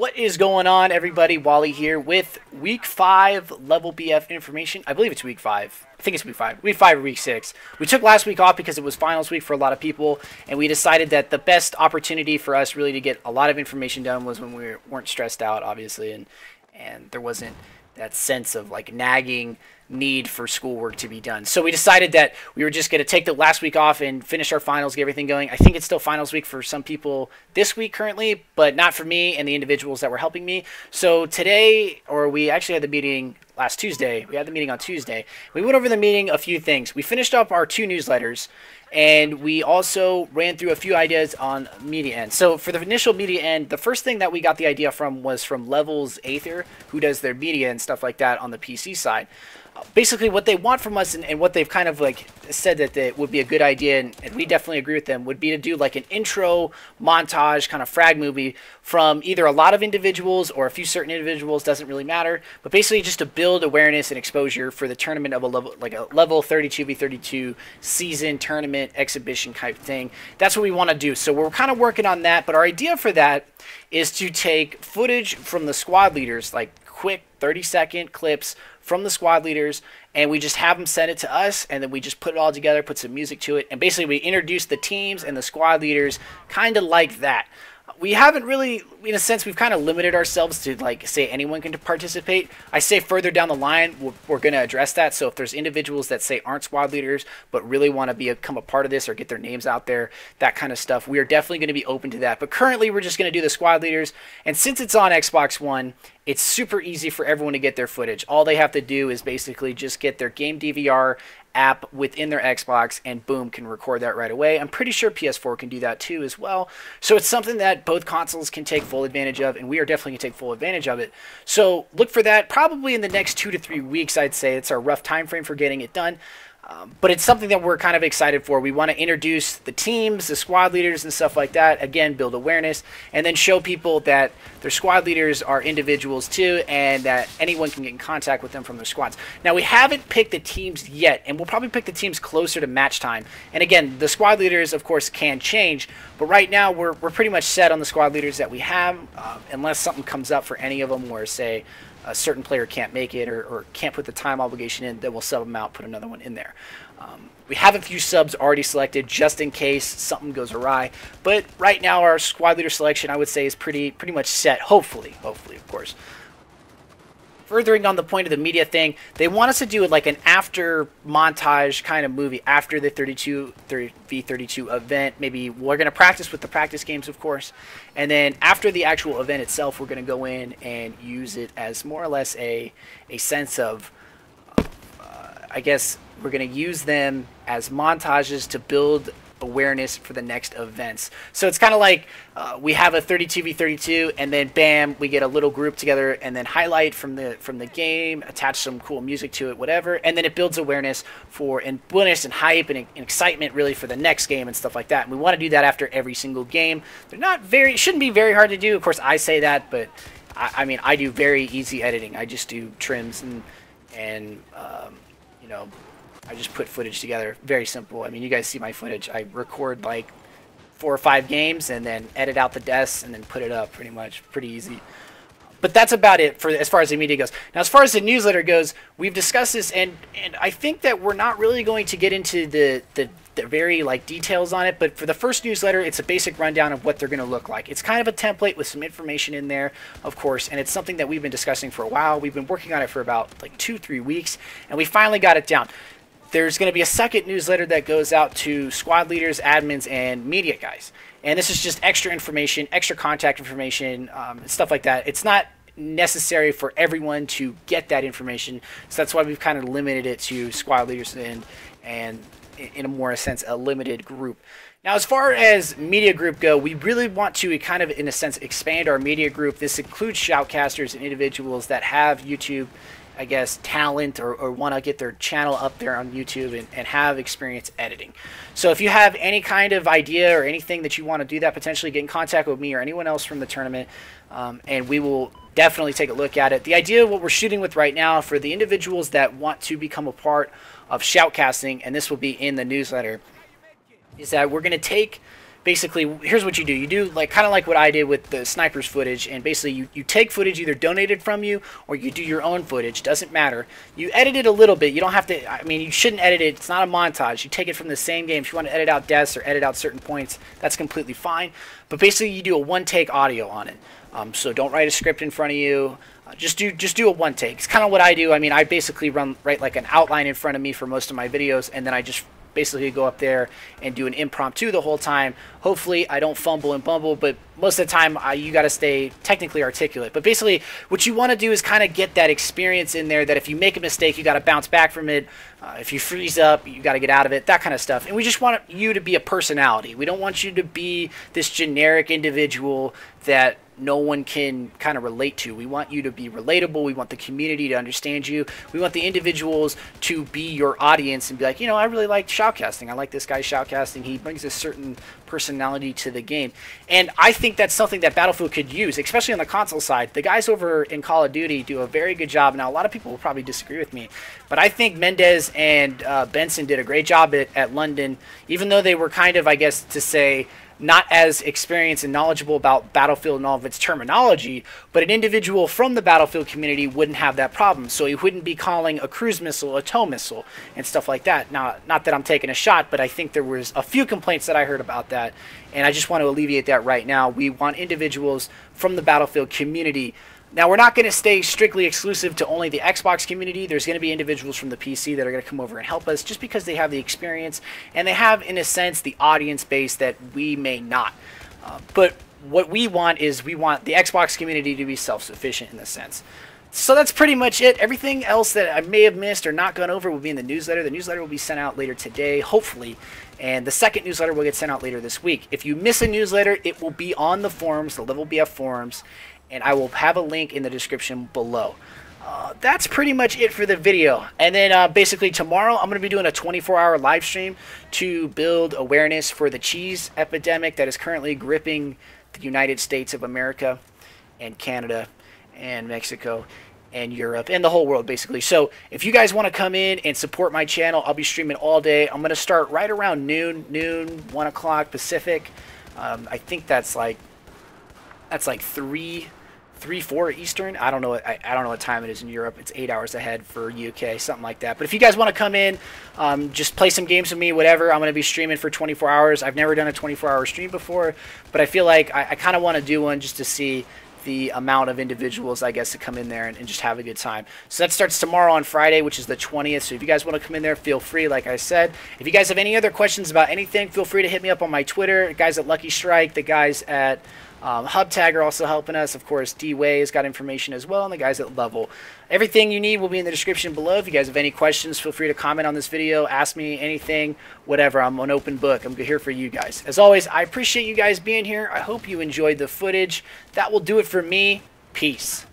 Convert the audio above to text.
What is going on, everybody? Wally here with Week 5 Level BF information. I believe it's Week 5. I think it's Week 5. Week 5 or Week 6. We took last week off because it was finals week for a lot of people, and we decided that the best opportunity for us really to get a lot of information done was when we weren't stressed out, obviously, and there wasn't that sense of like nagging need for schoolwork to be done. So we decided that we were just going to take the last week off and finish our finals, get everything going. I think it's still finals week for some people this week currently, but not for me and the individuals that were helping me. So today, or we actually had the meeting last Tuesday. We had the meeting on Tuesday. We went over the meeting a few things. We finished up our 2 newsletters, and we also ran through a few ideas on media end. So for the initial media end, the first thing that we got the idea from was from Levels Aether, who does their media and stuff like that on the PC side. Basically what they want from us and what they've kind of like said that it would be a good idea, and we definitely agree with them, would be to do like an intro montage kind of frag movie from either a lot of individuals or a few certain individuals, doesn't really matter, but basically just to build awareness and exposure for the tournament of a level, like a level 32v32 season tournament exhibition type thing. That's what we want to do. So we're kind of working on that, but our idea for that is to take footage from the squad leaders, like quick 30-second clips from the squad leaders, and we just have them send it to us, and then we just put it all together, put some music to it, and basically we introduce the teams and the squad leaders kind of like that. We haven't really, in a sense, we've kind of limited ourselves to like say anyone can participate. I say further down the line we're going to address that. So if there's individuals that say aren't squad leaders but really want to become a part of this or get their names out there, that kind of stuff, we are definitely going to be open to that. But currently we're just going to do the squad leaders, and since it's on Xbox One, it's super easy for everyone to get their footage. All they have to do is basically just get their game DVR app within their Xbox, and boom, can record that right away. I'm pretty sure PS4 can do that too as well. So it's something that both consoles can take full advantage of, and we are definitely going to take full advantage of it. So look for that probably in the next 2 to 3 weeks, I'd say. It's our rough time frame for getting it done. But it's something that we're kind of excited for. We want to introduce the teams, the squad leaders and stuff like that. Again, build awareness, and then show people that their squad leaders are individuals too, and that anyone can get in contact with them from their squads. Now, we haven't picked the teams yet, and we'll probably pick the teams closer to match time. And again, the squad leaders, of course, can change, but right now we're pretty much set on the squad leaders that we have, unless something comes up for any of them where, say, a certain player can't make it or can't put the time obligation in, then we'll sub them out, put another one in there. We have a few subs already selected just in case something goes awry, but right now our squad leader selection, I would say, is pretty much set, hopefully, of course. Furthering on the point of the media thing, they want us to do like an after montage kind of movie after the 30v32 event. Maybe we're going to practice with the practice games, of course, and then after the actual event itself, we're going to go in and use it as more or less a sense of, I guess we're going to use them as montages to build awareness for the next events. So it's kind of like we have a 32v32, and then bam, we get a little group together and then highlight from the game, attach some cool music to it, whatever, and then it builds awareness and hype and excitement really for the next game and stuff like that. And we want to do that after every single game. It shouldn't be very hard to do. Of course, I say that, but I mean, I do very easy editing. I just do trims and you know, I just put footage together. Very simple. I mean, you guys see my footage. I record like 4 or 5 games and then edit out the deaths and then put it up pretty much. Pretty easy. But that's about it for as far as the media goes. Now, as far as the newsletter goes, we've discussed this, and I think that we're not really going to get into the very like details on it, but for the first newsletter, it's a basic rundown of what they're going to look like. It's kind of a template with some information in there, of course, and it's something that we've been discussing for a while. We've been working on it for about like 2-3 weeks, and we finally got it down. There's going to be a second newsletter that goes out to squad leaders, admins, and media guys. And this is just extra information, extra contact information, stuff like that. It's not necessary for everyone to get that information, so that's why we've kind of limited it to squad leaders and in a more sense, a limited group. Now, as far as media group go, we really want to kind of, in a sense, expand our media group. This includes shoutcasters and individuals that have YouTube, I guess, talent or want to get their channel up there on YouTube and have experience editing. So if you have any kind of idea or anything that you want to do that, potentially get in contact with me or anyone else from the tournament, and we will definitely take a look at it. The idea of what we're shooting with right now for the individuals that want to become a part of shoutcasting, and this will be in the newsletter, is that we're going to take basically, here's what you do. You do like kind of like what I did with the snipers footage, and basically you take footage either donated from you or you do your own footage. Doesn't matter. You edit it a little bit. You don't have to. I mean, you shouldn't edit it. It's not a montage. You take it from the same game. If you want to edit out deaths or edit out certain points, that's completely fine. But basically, you do a one-take audio on it. So don't write a script in front of you. Just do a one take. It's kind of what I do. I mean, I basically write like an outline in front of me for most of my videos, and then I just basically go up there and do an impromptu the whole time. Hopefully I don't fumble and bumble, but most of the time you got to stay technically articulate. But basically what you want to do is kind of get that experience in there, that if you make a mistake, you got to bounce back from it. If you freeze up, you got to get out of it, that kind of stuff. And we just want you to be a personality. We don't want you to be this generic individual that no one can kind of relate to. We want you to be relatable. We want the community to understand you. We want the individuals to be your audience and be like, you know, I really like shoutcasting. I like this guy shoutcasting. He brings a certain personality to the game. And I think that's something that Battlefield could use, especially on the console side. The guys over in Call of Duty do a very good job. Now, a lot of people will probably disagree with me, but I think Mendez and Benson did a great job at London, even though they were kind of, I guess, to say, not as experienced and knowledgeable about Battlefield and all of its terminology, but an individual from the Battlefield community wouldn't have that problem. So he wouldn't be calling a cruise missile a tow missile and stuff like that. Now, not that I'm taking a shot, but I think there was a few complaints that I heard about that, and I just want to alleviate that right now. We want individuals from the Battlefield community. Now, we're not going to stay strictly exclusive to only the Xbox community. There's going to be individuals from the PC that are going to come over and help us just because they have the experience and they have, in a sense, the audience base that we may not. But what we want is we want the Xbox community to be self-sufficient in a sense. So that's pretty much it. Everything else that I may have missed or not gone over will be in the newsletter. The newsletter will be sent out later today, hopefully. And the second newsletter will get sent out later this week. If you miss a newsletter, it will be on the forums, the Level BF forums, and I will have a link in the description below. That's pretty much it for the video. And then basically tomorrow I'm going to be doing a 24-hour live stream to build awareness for the cheese epidemic that is currently gripping the United States of America and Canada and Mexico and Europe and the whole world basically. So if you guys want to come in and support my channel, I'll be streaming all day. I'm going to start right around noon, 1 o'clock Pacific. I think that's like 4 Eastern. I don't know. I don't know what time it is in Europe. It's 8 hours ahead for UK, something like that. But if you guys want to come in, just play some games with me, whatever. I'm going to be streaming for 24 hours. I've never done a 24-hour stream before, but I feel like I kind of want to do one just to see the amount of individuals, I guess, to come in there and just have a good time. So that starts tomorrow on Friday, which is the 20th. So if you guys want to come in there, feel free, like I said. If you guys have any other questions about anything, feel free to hit me up on my Twitter. The guys at Lucky Strike, the guys at HubTag are also helping us. Of course, D-Way has got information as well, and the guys at Level. Everything you need will be in the description below. If you guys have any questions, feel free to comment on this video, ask me anything, whatever. I'm an open book. I'm here for you guys. As always, I appreciate you guys being here. I hope you enjoyed the footage. That will do it for me. Peace.